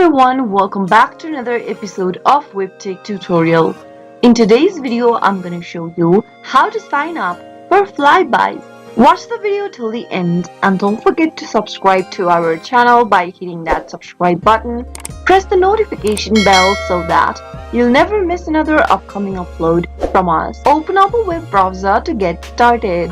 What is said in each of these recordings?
everyone, welcome back to another episode of Webtech Tutorial. In today's video, I'm going to show you how to sign up for FlyBuys. Watch the video till the end and don't forget to subscribe to our channel by hitting that subscribe button. Press the notification bell so that you'll never miss another upcoming upload from us. Open up a web browser to get started.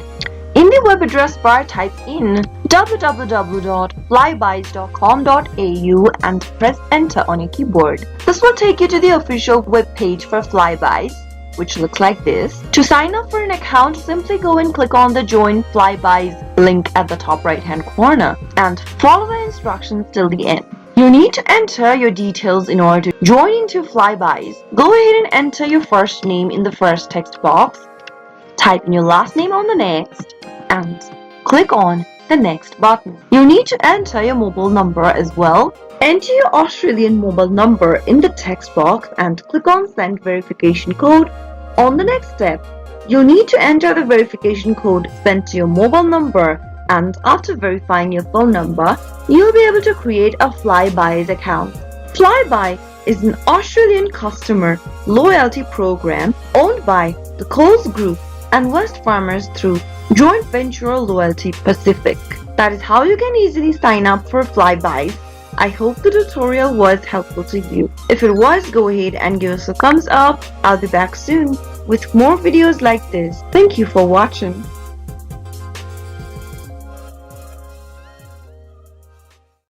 In the web address bar, type in www.flybuys.com.au and press enter on your keyboard. This will take you to the official web page for FlyBuys, which looks like this. To sign up for an account, simply go and click on the Join FlyBuys link at the top right hand corner and follow the instructions till the end. You need to enter your details in order to join into FlyBuys. Go ahead and enter your first name in the first text box. Type in your last name on the next and click on the next button. You need to enter your mobile number as well. Enter your Australian mobile number in the text box and click on send verification code. On the next step, you need to enter the verification code sent to your mobile number, and after verifying your phone number, you'll be able to create a FlyBuys account. FlyBuys is an Australian customer loyalty program owned by the Coles Group and West Farmers through Joint Venture Loyalty Pacific. That is how you can easily sign up for FlyBuys. I hope the tutorial was helpful to you. If it was, go ahead and give us a thumbs up. I'll be back soon with more videos like this. Thank you for watching.